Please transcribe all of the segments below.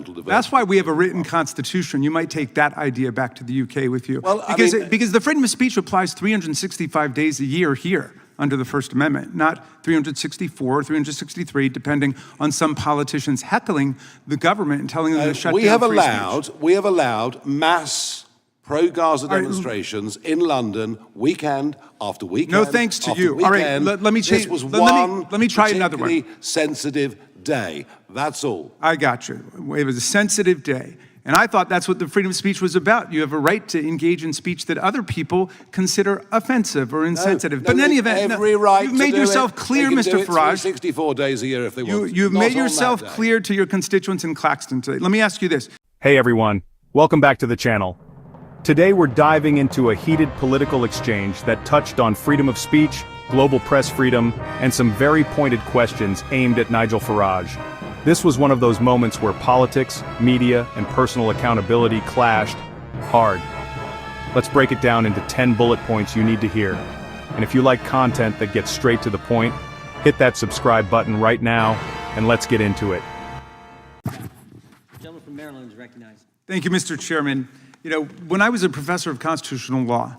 fundamental diversity. That's why we have a written constitution. You might take that idea back to the UK with you. Well, because the freedom of speech applies 365 days a year here under the First Amendment, not 364 or 363, depending on some politicians heckling the government and telling them to shut down free speech. We have allowed mass pro-Gaza demonstrations in London, weekend after weekend. No thanks to you. All right, let me change. This was let me try another one. Sensitive day. That's all. I got you. It was a sensitive day. And I thought that's what the freedom of speech was about. You have a right to engage in speech that other people consider offensive or insensitive. But in any event, you've made yourself clear, Mr. Farage. 64 days a year if they want. You've made yourself clear to your constituents in Claxton today. Let me ask you this. Hey everyone, welcome back to the channel. Today we're diving into a heated political exchange that touched on freedom of speech, global press freedom, and some very pointed questions aimed at Nigel Farage. This was one of those moments where politics, media, and personal accountability clashed hard. Let's break it down into 10 bullet points you need to hear. And if you like content that gets straight to the point, hit that subscribe button right now, and let's get into it. The gentleman from Maryland is recognized. Thank you, Mr. Chairman. You know, when I was a professor of constitutional law,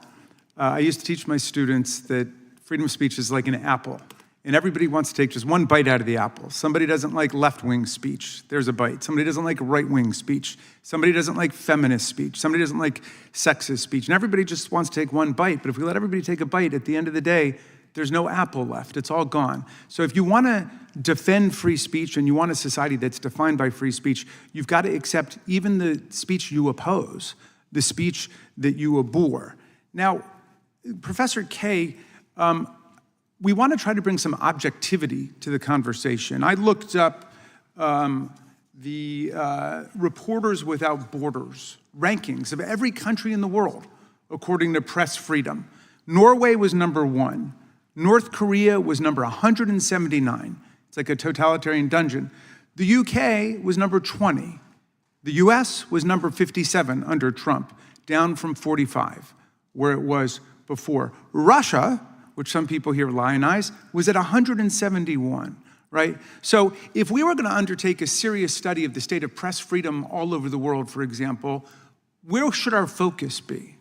I used to teach my students that freedom of speech is like an apple. And everybody wants to take just one bite out of the apple. Somebody doesn't like left-wing speech. There's a bite. Somebody doesn't like right-wing speech. Somebody doesn't like feminist speech. Somebody doesn't like sexist speech. And everybody just wants to take one bite. But if we let everybody take a bite, at the end of the day, there's no apple left. It's all gone. So if you want to defend free speech and you want a society that's defined by free speech, you've got to accept even the speech you oppose, the speech that you abhor. Now, Professor Kay, we want to try to bring some objectivity to the conversation. I looked up the Reporters Without Borders rankings of every country in the world, according to press freedom. Norway was number 1. North Korea was number 179. It's like a totalitarian dungeon. The UK was number 20. The US was number 57 under Trump, down from 45, where it was before. Russia, which some people here lionize, was at 171, right? So if we were going to undertake a serious study of the state of press freedom all over the world, for example, where should our focus be?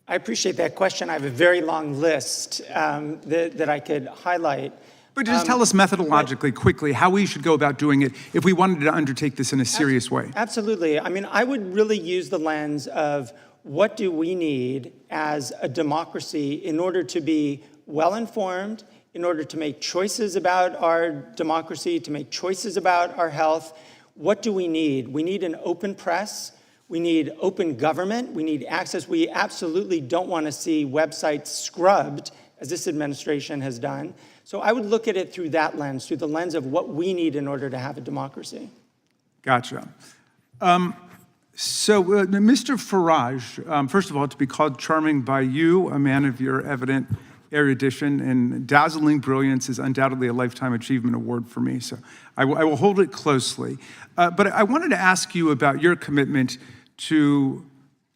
I appreciate that question. I have a very long list that I could highlight. But just tell us methodologically, quickly, how we should go about doing it if we wanted to undertake this in a serious way. Absolutely. I mean, I would really use the lens of what do we need as a democracy in order to be well-informed, in order to make choices about our democracy, to make choices about our health. What do we need? We need an open press. We need open government. We need access. We absolutely don't want to see websites scrubbed, as this administration has done. So I would look at it through that lens, through the lens of what we need in order to have a democracy. Gotcha. Mr. Farage, first of all, to be called charming by you, a man of your evident erudition and dazzling brilliance, is undoubtedly a Lifetime Achievement Award for me, so I will hold it closely. But I wanted to ask you about your commitment to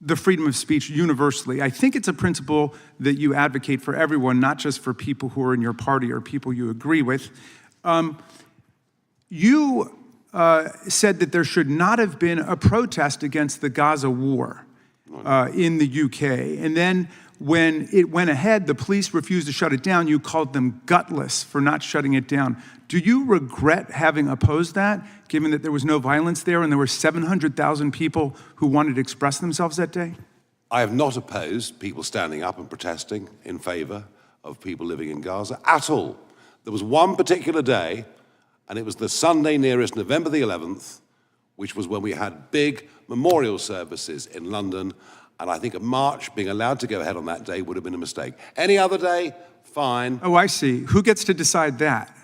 the freedom of speech universally. I think it's a principle that you advocate for everyone, not just for people who are in your party or people you agree with. You said that there should not have been a protest against the Gaza war in the UK. And then when it went ahead, the police refused to shut it down. You called them gutless for not shutting it down. Do you regret having opposed that, given that there was no violence there and there were 700,000 people who wanted to express themselves that day? I have not opposed people standing up and protesting in favor of people living in Gaza at all. There was one particular day, and it was the Sunday nearest November the 11th, which was when we had big memorial services in London, and I think a march being allowed to go ahead on that day would have been a mistake. Any other day, fine. Oh, I see. Who gets to decide that?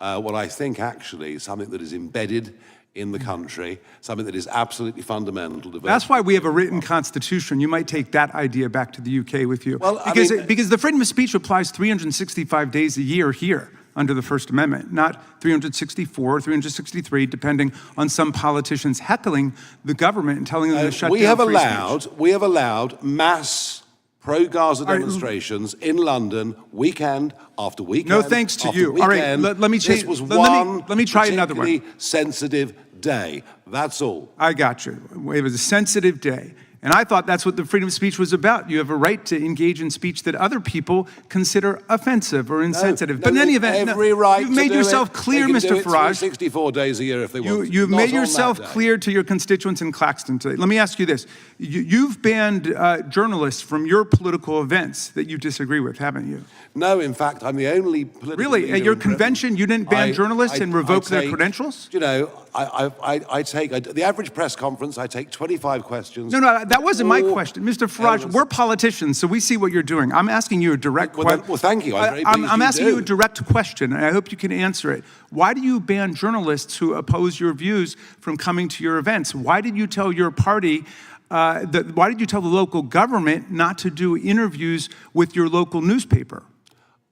What I think actually is something that is embedded in the country, something that is absolutely fundamental to That's why we have a written constitution. You might take that idea back to the UK with you. Well, because the freedom of speech applies 365 days a year here under the First Amendment, not 364 or 363, depending on some politicians heckling the government and telling them to shut down free speech. We have allowed mass pro-Gaza right. demonstrations in London, weekend after weekend. No thanks to after you. All right, weekend. let me change. This was let me try another one. particularly sensitive day. That's all. I got you. It was a sensitive day. And I thought that's what the freedom of speech was about. You have a right to engage in speech that other people consider offensive or insensitive. But in any event, every right you've made to do yourself it. clear, They can Mr. do it Farage. 364 days a year if they want. You've Not made on yourself that day. clear to your constituents in Claxton today. Let me ask you this. You've banned journalists from your political events that you disagree with, haven't you? No, in fact, I'm the only political Really? leader At your in Britain. convention, you didn't ban journalists and revoke their take- credentials? You know, I take, the average press conference, I take 25 questions. No, that wasn't my All question. Mr. Farage, elements- we're politicians, so we see what you're doing. I'm asking you a direct question. Well, thank you. I'm very pleased I'm you asking you a do. direct question, and I hope you can answer it. Why do you ban journalists who oppose your views from coming to your events? Why did you tell your party, why did you tell the local government not to do interviews with your local newspaper?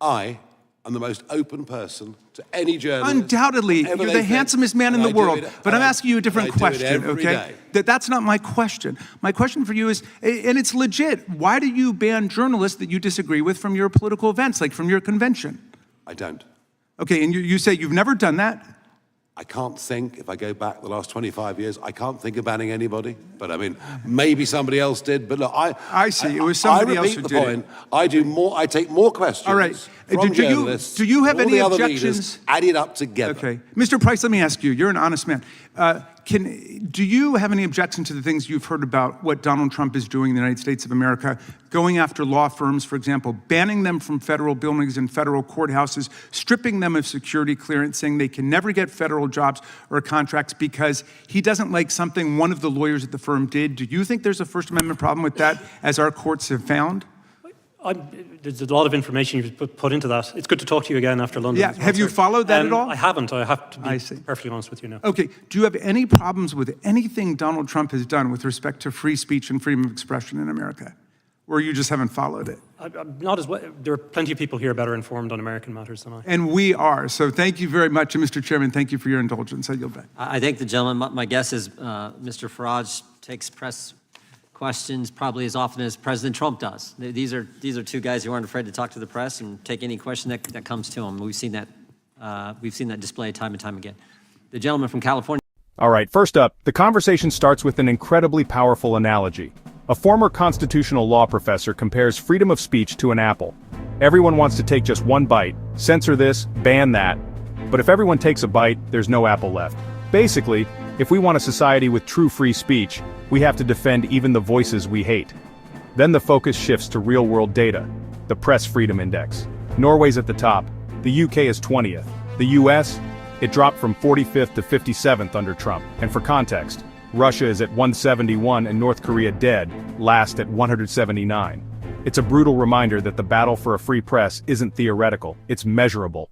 I am the most open person to any journalist. Undoubtedly, whatever you're they the think, handsomest man in and the I do world. it- But I'm and I- asking you a different and I do it question, every okay? day. That's not my question. My question for you is, and it's legit, why do you ban journalists that you disagree with from your political events, like from your convention? I don't. Okay, and you say you've never done that? I can't think, if I go back the last 25 years, I can't think of banning anybody. But I mean, maybe somebody else did. But look, I see. It was somebody else who I repeat did the it. point. I do more. I take more questions. All right. From Do you- journalists. do you have than all any the other objections? leaders added up together. Okay. Mr. Price, let me ask you, you're an honest man. Do you have any objection to the things you've heard about what Donald Trump is doing in the United States of America, going after law firms, for example, banning them from federal buildings and federal courthouses, stripping them of security clearance, saying they can never get federal jobs or contracts because he doesn't like something one of the lawyers at the firm did? Do you think there's a First Amendment problem with that, as our courts have found? There's a lot of information you've put into that. It's good to talk to you again after London. Yeah, as well, have you sir. followed that at all? I haven't. I have to I be see. perfectly honest with you now. Okay, do you have any problems with anything Donald Trump has done with respect to free speech and freedom of expression in America? Or you just haven't followed it? I'm not as well. There are plenty of people here better informed on American matters than I. And we are. So thank you very much. And Mr. Chairman, thank you for your indulgence. I yield back. I think the gentleman, my guess is Mr. Farage takes press questions probably as often as President Trump does. These are two guys who aren't afraid to talk to the press and take any question that comes to them. We've seen that displayed time and time again. The gentleman from California. All right, first up, the conversation starts with an incredibly powerful analogy. A former constitutional law professor compares freedom of speech to an apple. Everyone wants to take just one bite, censor this, ban that. But if everyone takes a bite, there's no apple left. Basically, if we want a society with true free speech, we have to defend even the voices we hate. Then the focus shifts to real-world data, the Press Freedom Index. Norway's at the top, the UK is 20th. The US? It dropped from 45th to 57th under Trump. And for context, Russia is at 171 and North Korea dead, last at 179. It's a brutal reminder that the battle for a free press isn't theoretical, it's measurable.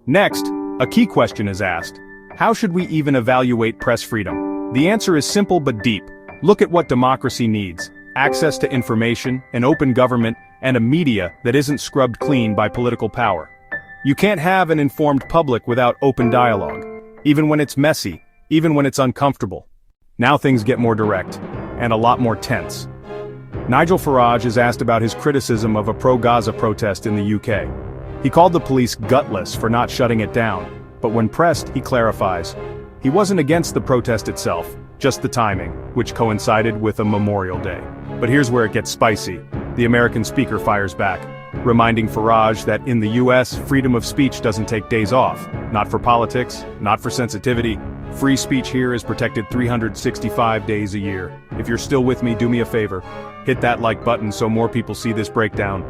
Next, a key question is asked. How should we even evaluate press freedom? The answer is simple but deep. Look at what democracy needs: access to information, an open government, and a media that isn't scrubbed clean by political power. You can't have an informed public without open dialogue, even when it's messy, even when it's uncomfortable. Now things get more direct, and a lot more tense. Nigel Farage is asked about his criticism of a pro-Gaza protest in the UK. He called the police gutless for not shutting it down, but when pressed, he clarifies. He wasn't against the protest itself, just the timing, which coincided with a Memorial Day. But here's where it gets spicy. The American speaker fires back, reminding Farage that in the US, freedom of speech doesn't take days off. Not for politics, not for sensitivity. Free speech here is protected 365 days a year. If you're still with me, do me a favor. Hit that like button so more people see this breakdown.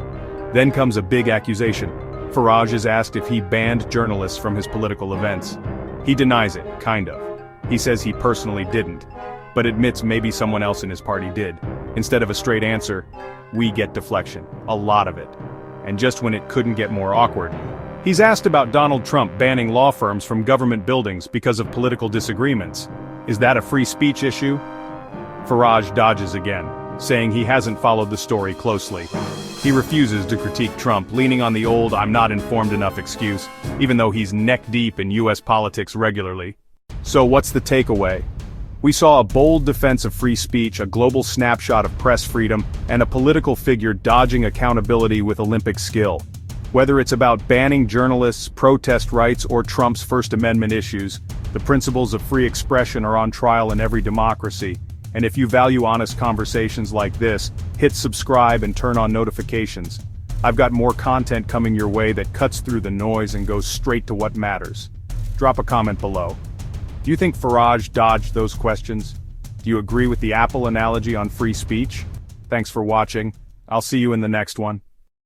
Then comes a big accusation. Farage is asked if he banned journalists from his political events. He denies it, kind of. He says he personally didn't, but admits maybe someone else in his party did. Instead of a straight answer, we get deflection, a lot of it. And just when it couldn't get more awkward, he's asked about Donald Trump banning law firms from government buildings because of political disagreements. Is that a free speech issue? Farage dodges again, saying he hasn't followed the story closely. He refuses to critique Trump, leaning on the old "I'm not informed enough" excuse, even though he's neck-deep in US politics regularly. So what's the takeaway? We saw a bold defense of free speech, a global snapshot of press freedom, and a political figure dodging accountability with Olympic skill. Whether it's about banning journalists, protest rights, or Trump's First Amendment issues, the principles of free expression are on trial in every democracy. And if you value honest conversations like this, hit subscribe and turn on notifications. I've got more content coming your way that cuts through the noise and goes straight to what matters. Drop a comment below. Do you think Farage dodged those questions? Do you agree with the Apple analogy on free speech? Thanks for watching. I'll see you in the next one.